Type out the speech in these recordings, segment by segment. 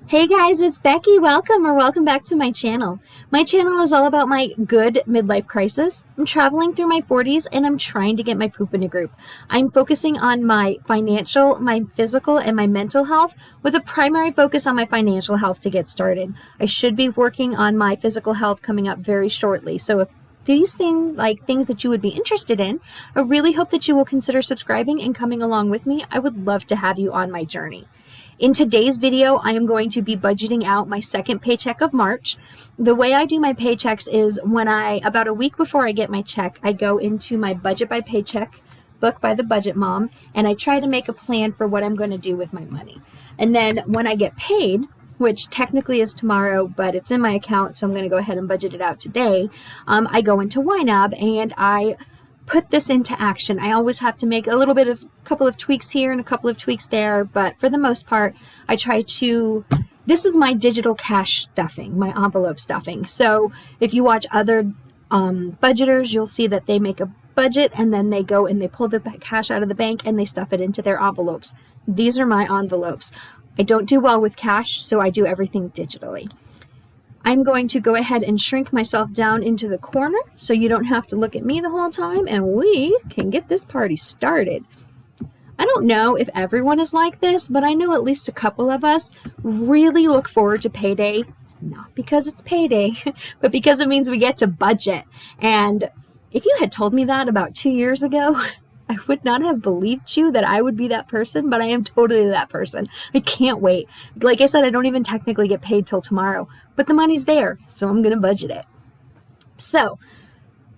Hey guys, it's Becky. Welcome back to my channel. My channel is all about my good midlife crisis. I'm traveling through my 40s and I'm trying to get my poop in a group. I'm focusing on my financial, my physical, and my mental health with a primary focus on my financial health to get started. I should be working on my physical health coming up very shortly. So if these things that you would be interested in, I really hope that you will consider subscribing and coming along with me. I would love to have you on my journey. In today's video, I am going to be budgeting out my second paycheck of March. The way I do my paychecks is about a week before I get my check, I go into my budget by paycheck book by the budget mom, and I try to make a plan for what I'm going to do with my money. And then when I get paid, which technically is tomorrow, but it's in my account, so I'm going to go ahead and budget it out today, I go into YNAB and I put this into action. I always have to make a couple of tweaks here and a couple of tweaks there, but for the most part, I try to, this is my digital cash stuffing, my envelope stuffing. So if you watch other budgeters, you'll see that they make a budget and then they go and they pull the cash out of the bank and they stuff it into their envelopes. These are my envelopes. I don't do well with cash, so I do everything digitally. I'm going to go ahead and shrink myself down into the corner so you don't have to look at me the whole time and we can get this party started. I don't know if everyone is like this, but I know at least a couple of us really look forward to payday, not because it's payday, but because it means we get to budget. And if you had told me that about 2 years ago, I would not have believed you that I would be that person, but I am totally that person. I can't wait. Like I said, I don't even technically get paid till tomorrow, but the money's there, so I'm going to budget it. So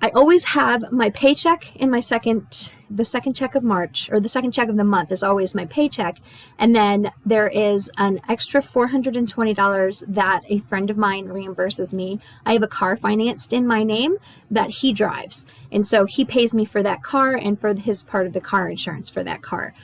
I always have my paycheck in the second check of March, or the second check of the month is always my paycheck. And then there is an extra $420 that a friend of mine reimburses me. I have a car financed in my name that he drives. And so he pays me for that car and for his part of the car insurance for that car.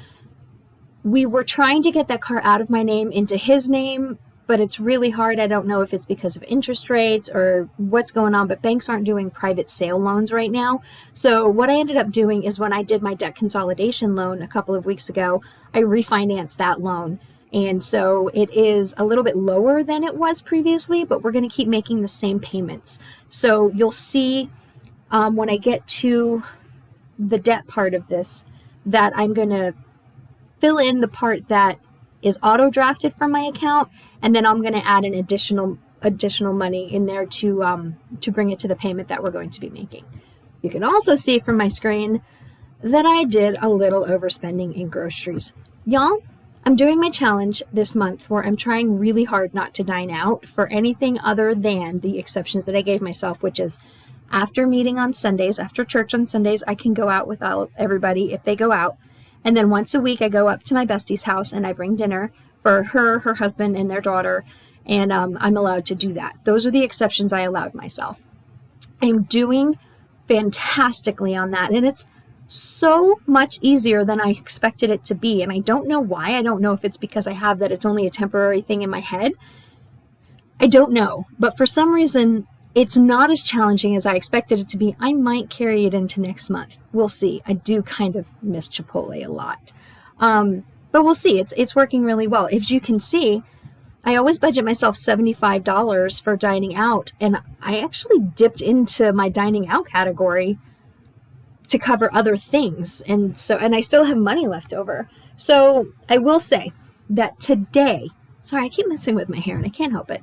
We were trying to get that car out of my name into his name, but it's really hard. I don't know if it's because of interest rates or what's going on, but banks aren't doing private sale loans right now. So what I ended up doing is when I did my debt consolidation loan a couple of weeks ago, I refinanced that loan. And so it is a little bit lower than it was previously, but we're going to keep making the same payments. So you'll see when I get to the debt part of this that I'm going to fill in the part that is auto drafted from my account, and then I'm going to add an additional money in there to bring it to the payment that we're going to be making. You can also see from my screen that I did a little overspending in groceries. Y'all, I'm doing my challenge this month where I'm trying really hard not to dine out for anything other than the exceptions that I gave myself, which is after meeting on Sundays, after church on Sundays, I can go out with everybody if they go out. And then once a week, I go up to my bestie's house and I bring dinner for her husband, and their daughter. And I'm allowed to do that. Those are the exceptions I allowed myself. I'm doing fantastically on that. And it's so much easier than I expected it to be. And I don't know why. I don't know if it's because I have that it's only a temporary thing in my head. I don't know. But for some reason, it's not as challenging as I expected it to be. I might carry it into next month. We'll see. I do kind of miss Chipotle a lot. But we'll see. It's working really well. As you can see, I always budget myself $75 for dining out. And I actually dipped into my dining out category to cover other things. And I still have money left over. So I will say that today, sorry, I keep messing with my hair and I can't help it.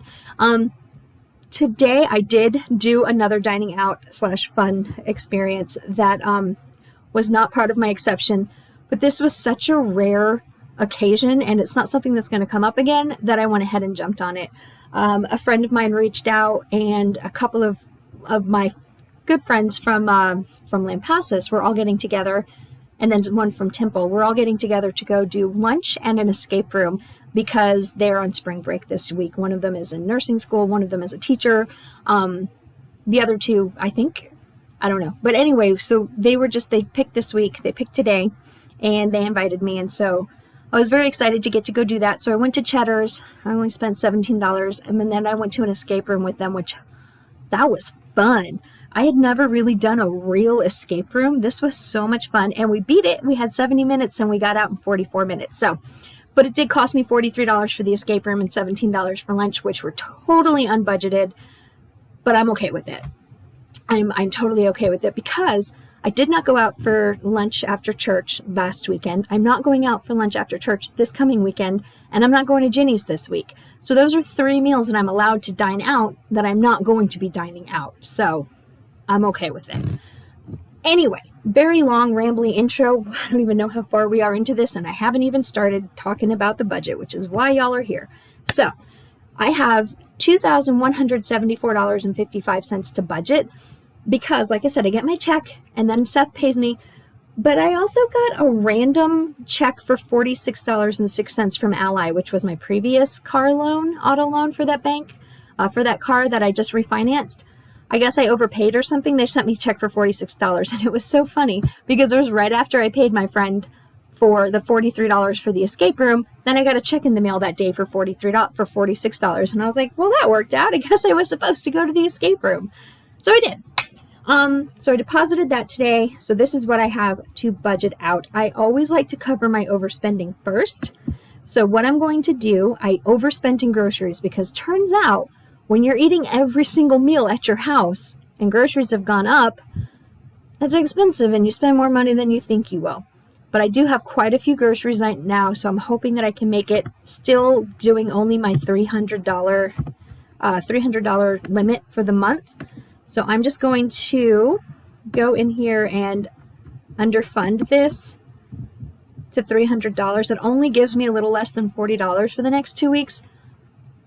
Today I did do another dining out / fun experience that was not part of my exception, but this was such a rare occasion and it's not something that's going to come up again that I went ahead and jumped on it. A friend of mine reached out, and a couple of my good friends from Lampasas were all getting together, and then one from Temple. We're all getting together to go do lunch and an escape room because they're on spring break this week. One of them is in nursing school. One of them is a teacher. The other two, I don't know. But anyway, so they picked this week. They picked today, and they invited me. And so I was very excited to get to go do that. So I went to Cheddar's. I only spent $17. And then I went to an escape room with them, that was fun. I had never really done a real escape room. This was so much fun. And we beat it. We had 70 minutes and we got out in 44 minutes. So But it did cost me $43 for the escape room and $17 for lunch, which were totally unbudgeted, but I'm okay with it. I'm totally okay with it because I did not go out for lunch after church last weekend. I'm not going out for lunch after church this coming weekend, and I'm not going to Ginny's this week. So those are 3 meals that I'm allowed to dine out that I'm not going to be dining out. So I'm okay with it. Anyway, very long, rambly intro. I don't even know how far we are into this, and I haven't even started talking about the budget, which is why y'all are here. So I have $2,174.55 to budget because, like I said, I get my check, and then Seth pays me. But I also got a random check for $46.06 from Ally, which was my previous car loan, auto loan for that bank, for that car that I just refinanced. I guess I overpaid or something. They sent me a check for $46, and it was so funny because it was right after I paid my friend for the $43 for the escape room. Then I got a check in the mail that day for $46, and I was like, well, that worked out. I guess I was supposed to go to the escape room. So I did. So I deposited that today. So this is what I have to budget out. I always like to cover my overspending first. So what I'm going to do, I overspent in groceries because turns out when you're eating every single meal at your house and groceries have gone up, that's expensive and you spend more money than you think you will. But I do have quite a few groceries right now, so I'm hoping that I can make it, still doing only my $300 limit for the month. So I'm just going to go in here and underfund this to $300. It only gives me a little less than $40 for the next 2 weeks,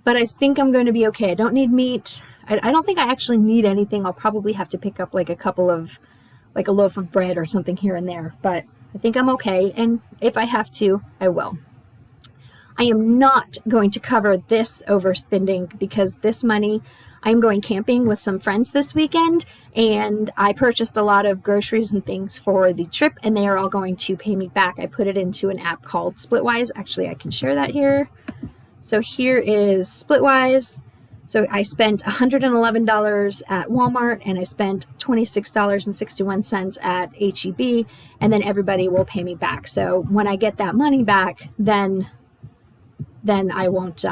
but I think I'm going to be okay. I don't need meat. I don't think I actually need anything. I'll probably have to pick up like a loaf of bread or something here and there, but I think I'm okay. And if I have to, I will. I am not going to cover this overspending because this money, I'm going camping with some friends this weekend, and I purchased a lot of groceries and things for the trip, and they are all going to pay me back. I put it into an app called Splitwise. Actually, I can share that here. So here is Splitwise. So I spent $111 at Walmart, and I spent $26.61 at HEB, and then everybody will pay me back. So when I get that money back, then I won't,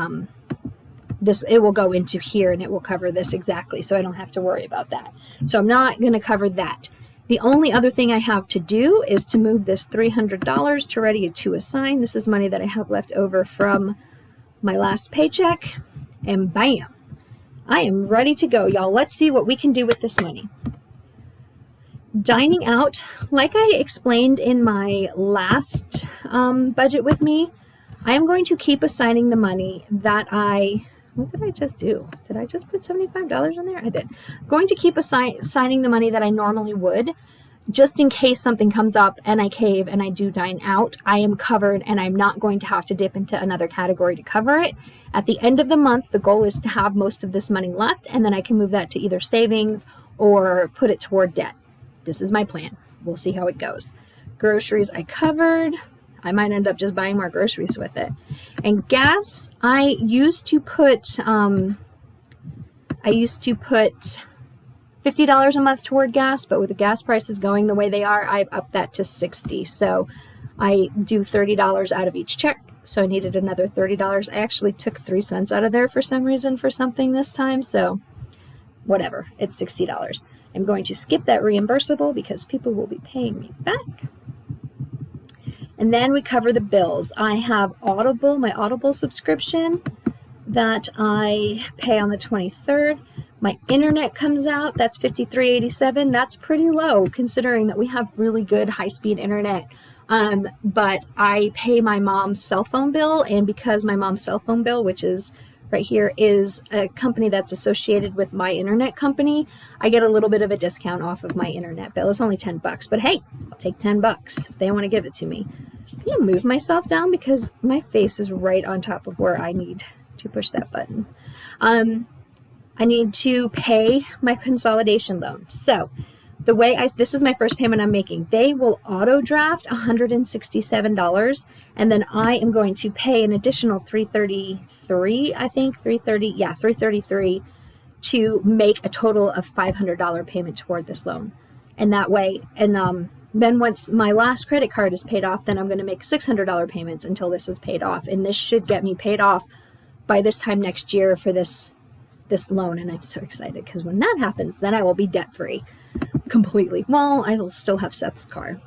it will go into here and it will cover this exactly. So I don't have to worry about that. So I'm not going to cover that. The only other thing I have to do is to move this $300 to ready to assign. This is money that I have left over from my last paycheck, and bam, I am ready to go, y'all. Let's see what we can do with this money. Dining out, like I explained in my last budget with me, I am going to keep assigning the money that what did I just do? Did I just put $75 in there? I did. I'm going to keep assigning the money that I normally would, just in case something comes up and I cave and I do dine out. I am covered and I'm not going to have to dip into another category to cover it. At the end of the month, the goal is to have most of this money left, and then I can move that to either savings or put it toward debt. This is my plan. We'll see how it goes. Groceries I covered. I might end up just buying more groceries with it. And gas, I used to put $50 a month toward gas, but with the gas prices going the way they are, I've upped that to $60. So I do $30 out of each check. So I needed another $30. I actually took 3 cents out of there for some reason for something this time. So whatever, it's $60. I'm going to skip that reimbursable because people will be paying me back. And then we cover the bills. I have Audible, my Audible subscription that I pay on the 23rd. My internet comes out, that's $53.87. That's pretty low considering that we have really good high-speed internet. But I pay my mom's cell phone bill, and because my mom's cell phone bill, which is right here, is a company that's associated with my internet company, I get a little bit of a discount off of my internet bill. It's only $10, but hey, I'll take $10 if they want to give it to me. I'm going to move myself down because my face is right on top of where I need to push that button. I need to pay my consolidation loan. So the way this is my first payment I'm making. They will auto draft $167, and then I am going to pay an additional $333, I think, $333 to make a total of $500 payment toward this loan. And that way, and then once my last credit card is paid off, then I'm going to make $600 payments until this is paid off. And this should get me paid off by this time next year for this loan. And I'm so excited because when that happens, then I will be debt free completely. Well, I will still have Seth's car.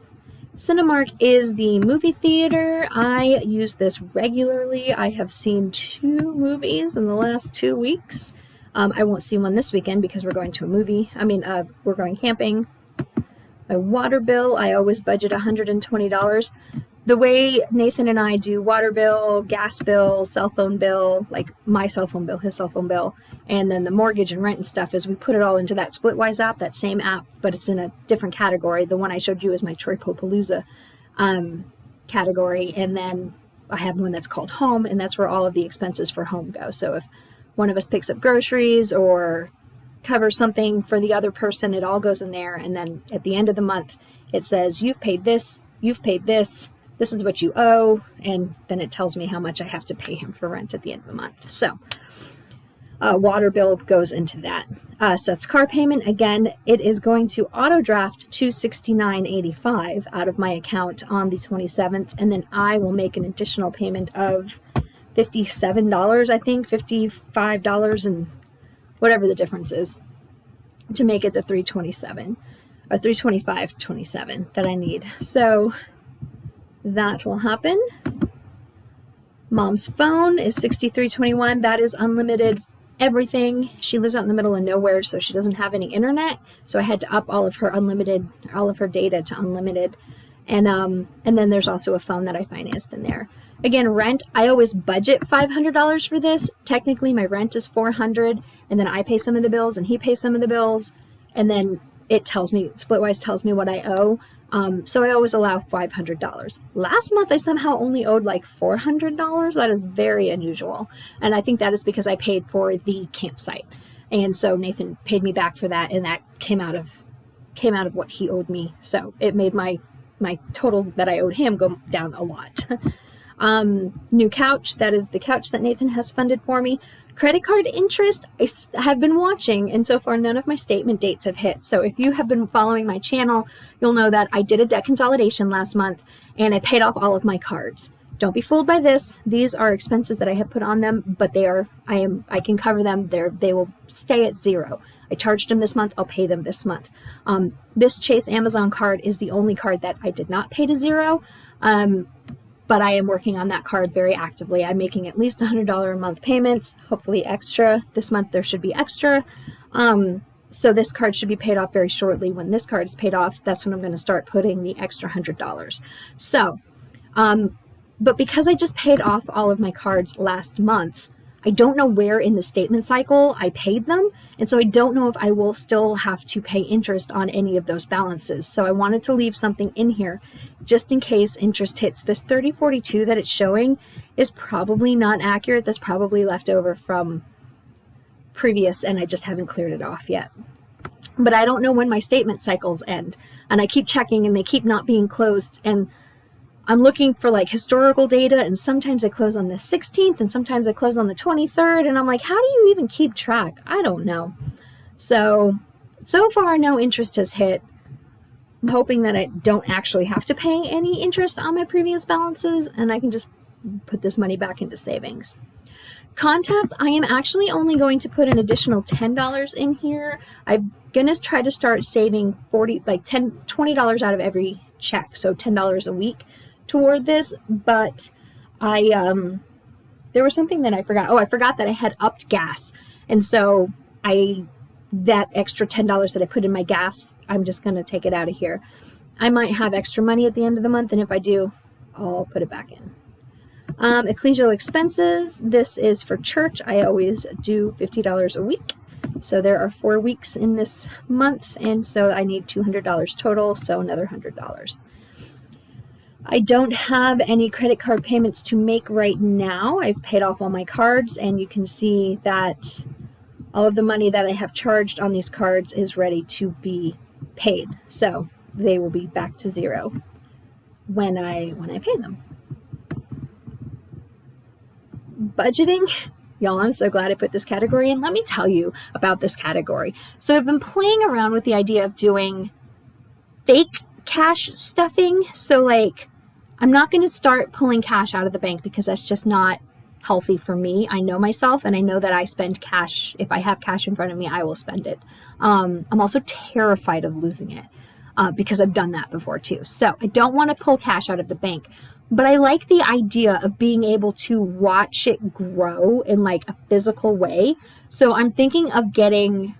Cinemark is the movie theater. I use this regularly. I have seen 2 movies in the last 2 weeks. I won't see one this weekend because we're going to a movie. We're going camping. My water bill, I always budget $120. The way Nathan and I do water bill, gas bill, cell phone bill, like my cell phone bill, his cell phone bill, and then the mortgage and rent and stuff, is we put it all into that Splitwise app, that same app, but it's in a different category. The one I showed you is my Troy-Popalooza category, and then I have one that's called Home, and that's where all of the expenses for home go. So if one of us picks up groceries or cover something for the other person, it all goes in there. And then at the end of the month, it says, you've paid this, this is what you owe. And then it tells me how much I have to pay him for rent at the end of the month. So water bill goes into that. Seth's car payment, again, it is going to auto draft $269.85 out of my account on the 27th. And then I will make an additional payment of $57, I think, $55 and whatever the difference is, to make it the $327 or $325.27 that I need. So that will happen. Mom's phone is $63.21. That is unlimited everything. She lives out in the middle of nowhere, so she doesn't have any internet. So I had to up all of her data to unlimited. And then there's also a phone that I financed in there. Again, rent, I always budget $500 for this. Technically, my rent is $400, and then I pay some of the bills, and he pays some of the bills, and then it tells me, Splitwise tells me what I owe. So I always allow $500. Last month, I somehow only owed like $400. That is very unusual, and I think that is because I paid for the campsite, and so Nathan paid me back for that, and that came out of what he owed me. So it made my total that I owed him go down a lot. New couch, that is the couch that Nathan has funded for me. Credit card interest, I have been watching, and so far none of my statement dates have hit. So if you have been following my channel, you'll know that I did a debt consolidation last month and I paid off all of my cards. Don't be fooled by this. These are expenses that I have put on them, but I can cover them. They will stay at zero. I charged them this month. I'll pay them this month. This Chase Amazon card is the only card that I did not pay to zero. But I am working on that card very actively. I'm making at least $100 a month payments, hopefully extra. This month there should be extra. So this card should be paid off very shortly. When this card is paid off, that's when I'm going to start putting the extra $100. So, but because I just paid off all of my cards last month, I don't know where in the statement cycle I paid them. And so I don't know if I will still have to pay interest on any of those balances. So I wanted to leave something in here just in case interest hits. This 3042 that it's showing is probably not accurate. That's probably left over from previous, and I just haven't cleared it off yet. But I don't know when my statement cycles end. And I keep checking and they keep not being closed. And I'm looking for like historical data, and sometimes I close on the 16th and sometimes I close on the 23rd, and I'm like, how do you even keep track? I don't know. So far no interest has hit. I'm hoping that I don't actually have to pay any interest on my previous balances and I can just put this money back into savings. Contact, I am actually only going to put an additional $10 in here. I'm going to try to start saving $20 out of every check, so $10 a week toward this, but there was something that I forgot. Oh, I forgot that I had upped gas, and so that extra $10 that I put in my gas, I'm just going to take it out of here. I might have extra money at the end of the month, and if I do, I'll put it back in. Ecclesial expenses, this is for church. I always do $50 a week. So there are 4 weeks in this month, and so I need $200 total, so another $100. I don't have any credit card payments to make right now. I've paid off all my cards, and you can see that all of the money that I have charged on these cards is ready to be paid. So they will be back to zero when I pay them. Budgeting. Y'all, I'm so glad I put this category in. Let me tell you about this category. So I've been playing around with the idea of doing fake cash stuffing. So like, I'm not going to start pulling cash out of the bank because that's just not healthy for me. I know myself, and I know that I spend cash. If I have cash in front of me, I will spend it. I'm also terrified of losing it because I've done that before too. So I don't want to pull cash out of the bank, but I like the idea of being able to watch it grow in like a physical way. So I'm thinking of getting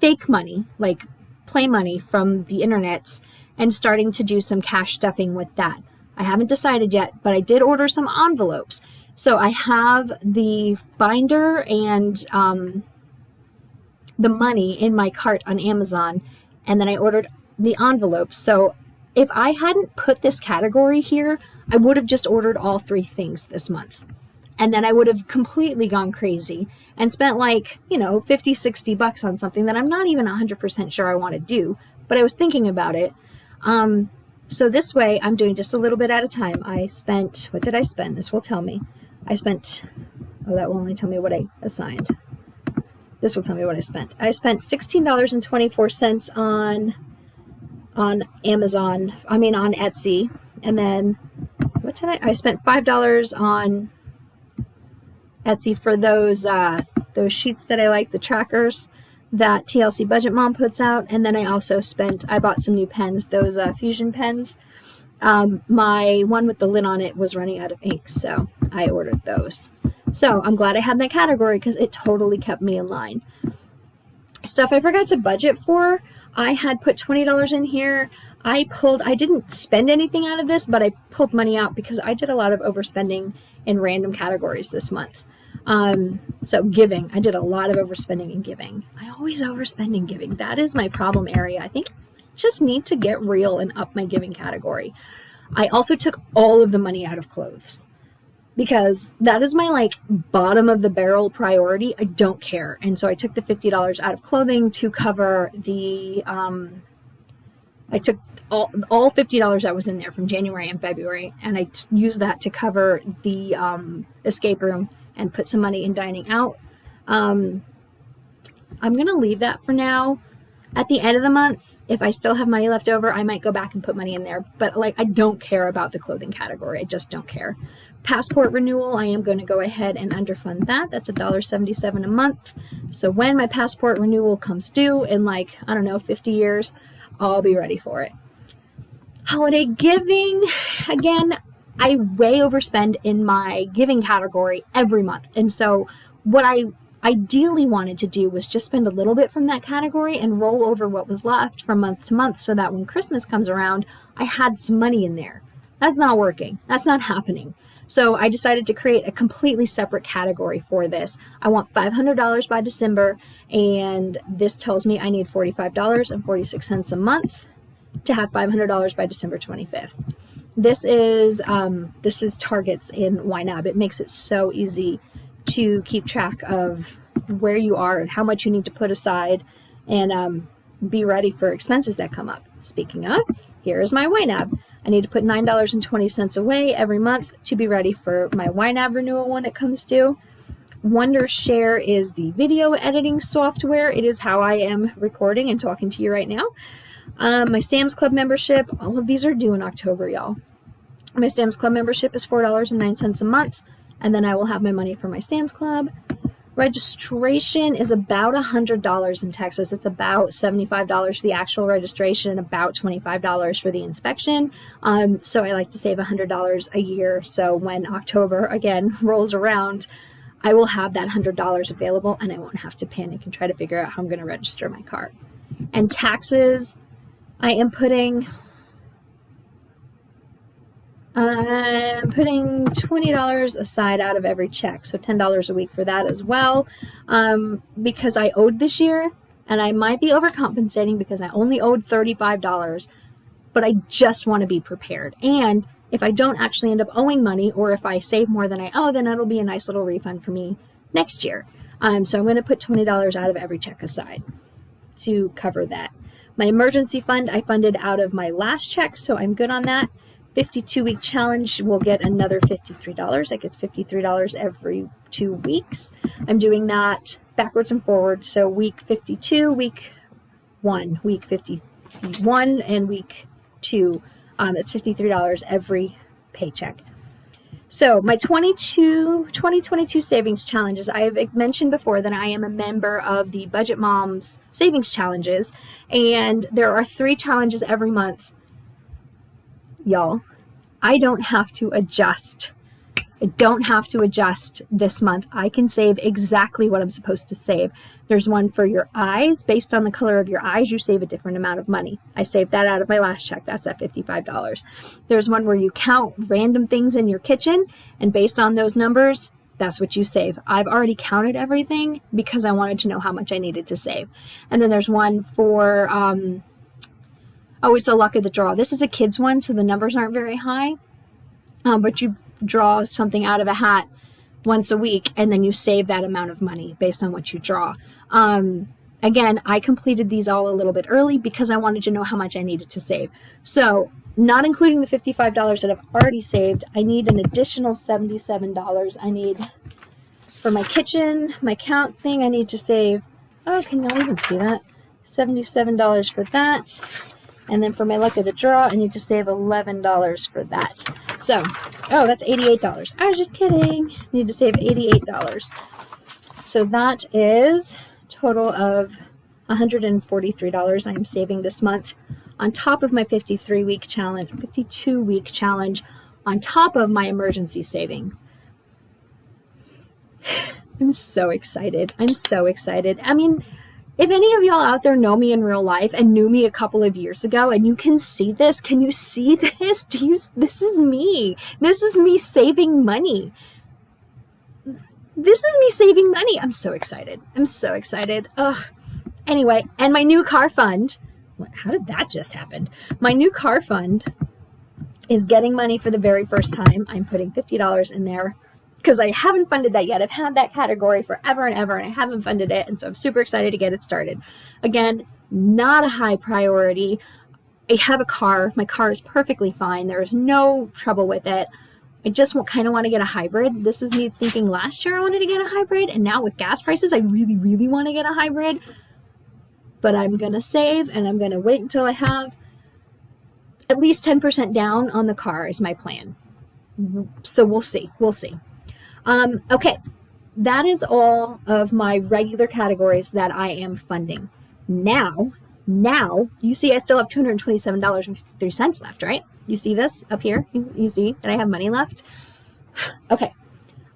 fake money, like play money from the internet, and starting to do some cash stuffing with that. I haven't decided yet, but I did order some envelopes. So I have the binder and the money in my cart on Amazon, and then I ordered the envelopes. So if I hadn't put this category here, I would have just ordered all 3 things this month. And then I would have completely gone crazy and spent like, you know, 50, 60 bucks on something that I'm not even 100% sure I want to do, but I was thinking about it. So this way I'm doing just a little bit at a time. I spent, what did I spend? This will tell me. I spent, oh, that will only tell me what I assigned. This will tell me what I spent. I spent $16.24 on Amazon, on Etsy. And then what did I spent $5 on Etsy for those sheets that I like, the trackers that TLC Budget Mom puts out. And then I also I bought some new pens, those Fusion pens. My one with the lid on it was running out of ink, so I ordered those. So I'm glad I had that category because it totally kept me in line. Stuff I forgot to budget for, I had put $20 in here. I didn't spend anything out of this, but I pulled money out because I did a lot of overspending in random categories this month. So giving, I did a lot of overspending in giving. I always overspend in giving. That is my problem area. I think I just need to get real and up my giving category. I also took all of the money out of clothes because that is my like bottom of the barrel priority. I don't care. And so I took the $50 out of clothing to cover the, I took all $50 that was in there from January and February, and I used that to cover the escape room and put some money in dining out. I'm going to leave that for now. At the end of the month, if I still have money left over, I might go back and put money in there. But like, I don't care about the clothing category. I just don't care. Passport renewal, I am going to go ahead and underfund that. That's $1.77 a month. So when my passport renewal comes due in like, I don't know, 50 years, I'll be ready for it. Holiday giving, again, I way overspend in my giving category every month. And so what I ideally wanted to do was just spend a little bit from that category and roll over what was left from month to month so that when Christmas comes around, I had some money in there. That's not working. That's not happening. So I decided to create a completely separate category for this. I want $500 by December, and this tells me I need $45.46 a month to have $500 by December 25th. This is targets in YNAB. It makes it so easy to keep track of where you are and how much you need to put aside and be ready for expenses that come up. Speaking of, here is my YNAB. I need to put $9.20 away every month to be ready for my YNAB renewal when it comes due. Wondershare is the video editing software. It is how I am recording and talking to you right now. My Sam's Club membership, all of these are due in October, y'all. My Sam's Club membership is $4.09 a month, and then I will have my money for my Sam's Club. Registration is about $100 in Texas. It's about $75 for the actual registration, about $25 for the inspection. So I like to save $100 a year. So when October again rolls around, I will have that $100 available and I won't have to panic and try to figure out how I'm going to register my car. And taxes, I am putting $20 aside out of every check, so $10 a week for that as well, because I owed this year, and I might be overcompensating because I only owed $35, but I just want to be prepared. And if I don't actually end up owing money, or if I save more than I owe, then it'll be a nice little refund for me next year. So I'm going to put $20 out of every check aside to cover that. My emergency fund, I funded out of my last check, so I'm good on that. 52-week challenge will get another $53. That gets $53 every 2 weeks. I'm doing that backwards and forwards. So week 52, week 1, week 53, 1 and week 2. It's $53 every paycheck. So my 2022 savings challenges, I have mentioned before that I am a member of the Budget Moms Savings Challenges, and there are 3 challenges every month. Y'all, I don't have to adjust. I don't have to adjust this month. I can save exactly what I'm supposed to save. There's one for your eyes. Based on the color of your eyes, you save a different amount of money. I saved that out of my last check. That's at $55. There's one where you count random things in your kitchen, and based on those numbers, that's what you save. I've already counted everything because I wanted to know how much I needed to save. And then there's one for, it's the luck of the draw. This is a kid's one, so the numbers aren't very high, but you draw something out of a hat once a week, and then you save that amount of money based on what you draw. Again, I completed these all a little bit early because I wanted to know how much I needed to save. So not including the $55 that I've already saved, I need an additional $77. I need for my kitchen, my count thing, I need to save, can you not even see that? $77 for that. And then for my luck of the draw, I need to save $11 for that. So, that's $88. I was just kidding. I need to save $88. So that is a total of $143 I am saving this month on top of my 52-week challenge, on top of my emergency savings. I'm so excited. I'm so excited. I mean, if any of y'all out there know me in real life and knew me a couple of years ago and you can see this, can you see this? This is me. This is me saving money. This is me saving money. I'm so excited. I'm so excited. Anyway, and my new car fund. How did that just happen? My new car fund is getting money for the very first time. I'm putting $50 in there, because I haven't funded that yet. I've had that category forever and ever, and I haven't funded it, and so I'm super excited to get it started. Again, not a high priority. I have a car. My car is perfectly fine. There is no trouble with it. I just kind of want to get a hybrid. This is me thinking last year I wanted to get a hybrid, and now with gas prices, I really, really want to get a hybrid. But I'm going to save, and I'm going to wait until I have at least 10% down on the car is my plan. So we'll see. We'll see. Okay, that is all of my regular categories that I am funding. Now, you see I still have $227.53 left, right? You see this up here? You see that I have money left? Okay,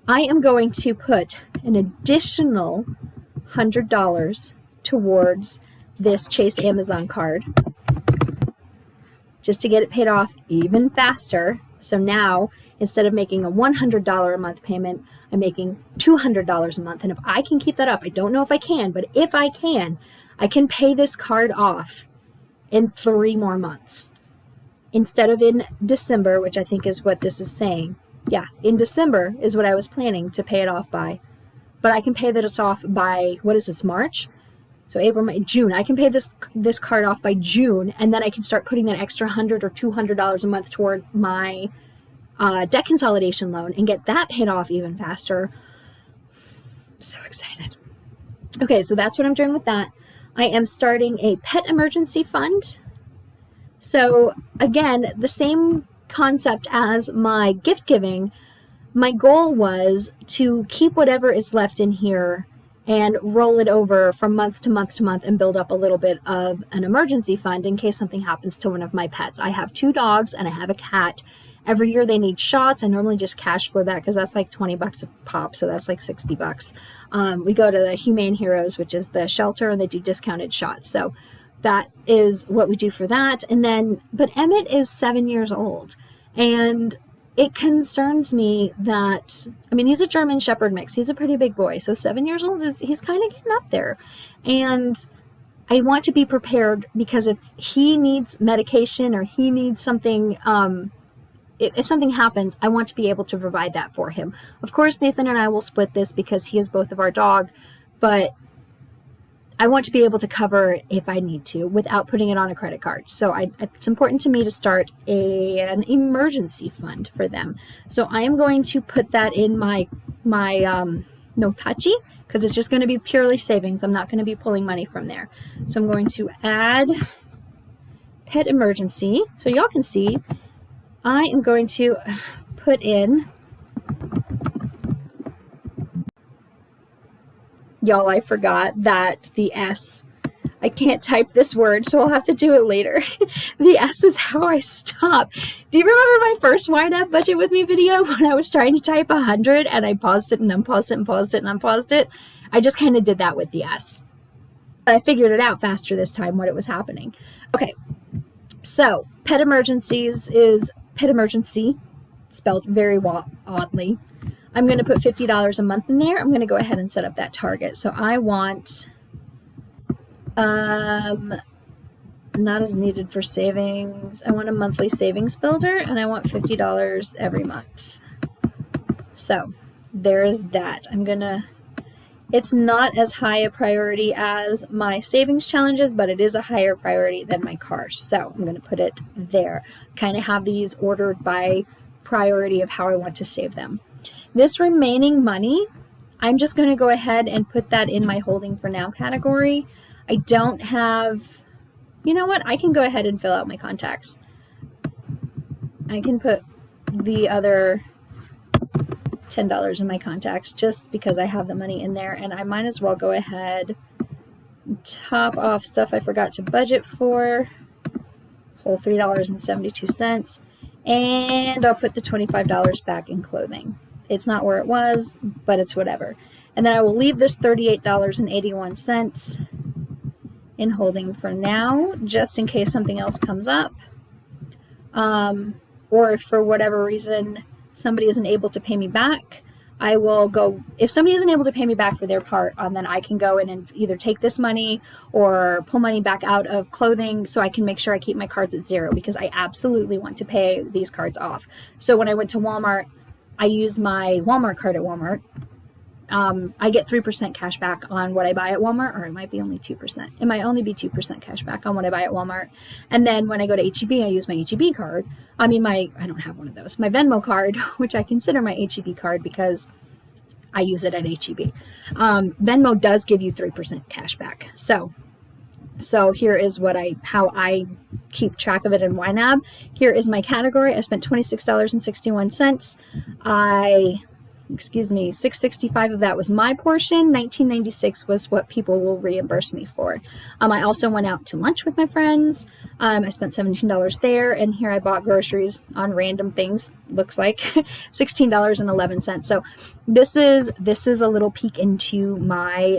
I am going to put an additional $100 towards this Chase Amazon card just to get it paid off even faster. So now, instead of making a $100 a month payment, I'm making $200 a month. And if I can keep that up, I don't know if I can, but if I can pay this card off in 3 more months. Instead of in December, which I think is what this is saying. Yeah, in December is what I was planning to pay it off by. But I can pay this off by, what is this, March? So April, May, June. I can pay this card off by June, and then I can start putting that extra $100 or $200 a month toward my debt consolidation loan and get that paid off even faster. So excited. Okay, so that's what I'm doing with that. I am starting a pet emergency fund. So again, the same concept as my gift giving. My goal was to keep whatever is left in here and roll it over from month to month to month and build up a little bit of an emergency fund in case something happens to one of my pets. I have 2 dogs and I have a cat. Every year they need shots. I normally just cash flow that because that's like $20 a pop, so that's like $60. We go to the Humane Heroes, which is the shelter, and they do discounted shots. So that is what we do for that. And then, but Emmett is 7 years old, and it concerns me that, I mean, he's a German Shepherd mix. He's a pretty big boy. So 7 years old, he's kind of getting up there. And I want to be prepared because if he needs medication or he needs something, if something happens, I want to be able to provide that for him. Of course, Nathan and I will split this because he is both of our dog, but I want to be able to cover it if I need to without putting it on a credit card. So it's important to me to start an emergency fund for them. So I am going to put that in my no touchy because it's just going to be purely savings. I'm not going to be pulling money from there. So I'm going to add pet emergency. So y'all can see, I am going to put in, y'all, I forgot that the S, I can't type this word, so I'll have to do it later. The S is how I stop. Do you remember my first YNAB budget with me video when I was trying to type 100 and I paused it and unpaused it and paused it and unpaused it? I just kind of did that with the S. But I figured it out faster this time what it was happening. Okay, so pet emergencies is pet emergency, spelled very oddly. I'm going to put $50 a month in there. I'm going to go ahead and set up that target. So I want... not as needed for savings. I want a monthly savings builder and I want $50 every month. So there is that. It's not as high a priority as my savings challenges, but it is a higher priority than my cars. So I'm going to put it there. Kind of have these ordered by priority of how I want to save them. This remaining money, I'm just going to go ahead and put that in my holding for now category. I don't have, you know what? I can go ahead and fill out my contacts. I can put the other $10 in my contacts just because I have the money in there, and I might as well go ahead and top off stuff I forgot to budget for. Whole $3.72, and I'll put the $25 back in clothing. It's not where it was, but it's whatever. And then I will leave this $38.81 in holding for now, just in case something else comes up, or if for whatever reason somebody isn't able to pay me back. I will go, if somebody isn't able to pay me back for their part, then I can go in and either take this money or pull money back out of clothing so I can make sure I keep my cards at zero, because I absolutely want to pay these cards off. So when I went to Walmart, I used my Walmart card at Walmart. I get 3% cash back on what I buy at Walmart, or it might be only 2%. It might only be 2% cash back on what I buy at Walmart. And then when I go to HEB, I use my HEB card. I don't have one of those. My Venmo card, which I consider my HEB card because I use it at HEB. Venmo does give you 3% cash back. So here is how I keep track of it in YNAB. Here is my category. I spent $26.61. $665 of that was my portion. $19.96 was what people will reimburse me for. I also went out to lunch with my friends. I spent $17 there, and here I bought groceries on random things. Looks like $16.11. So this is a little peek into my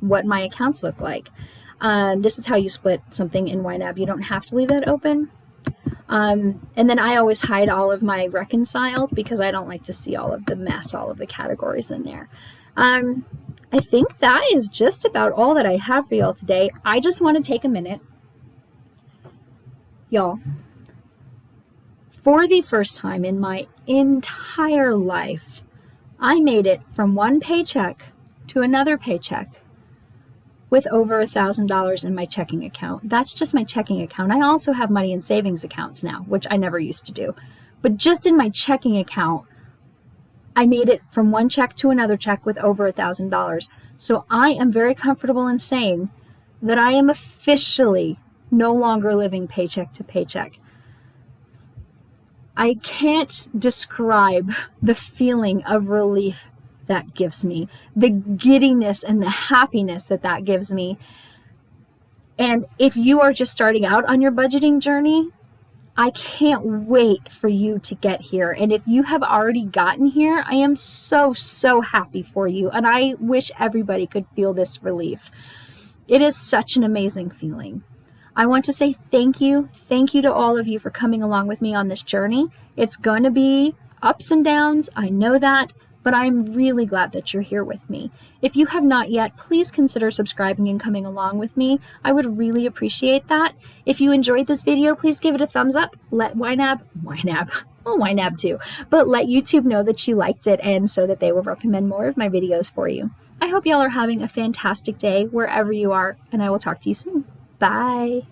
what my accounts look like. This is how you split something in YNAB. You don't have to leave that open. And then I always hide all of my reconciled because I don't like to see all of the mess, all of the categories in there. I think that is just about all that I have for y'all today. I just want to take a minute. Y'all, for the first time in my entire life, I made it from one paycheck to another paycheck with over $1,000 in my checking account. That's just my checking account. I also have money in savings accounts now, which I never used to do. But just in my checking account, I made it from one check to another check with over $1,000. So I am very comfortable in saying that I am officially no longer living paycheck to paycheck. I can't describe the feeling of relief that gives me, the giddiness and the happiness that gives me. And if you are just starting out on your budgeting journey, I can't wait for you to get here. And if you have already gotten here, I am so, so happy for you. And I wish everybody could feel this relief. It is such an amazing feeling. I want to say thank you. Thank you to all of you for coming along with me on this journey. It's going to be ups and downs. I know that. But I'm really glad that you're here with me. If you have not yet, please consider subscribing and coming along with me. I would really appreciate that. If you enjoyed this video, please give it a thumbs up. Let YNAB too, but let YouTube know that you liked it, and so that they will recommend more of my videos for you. I hope y'all are having a fantastic day wherever you are, and I will talk to you soon. Bye.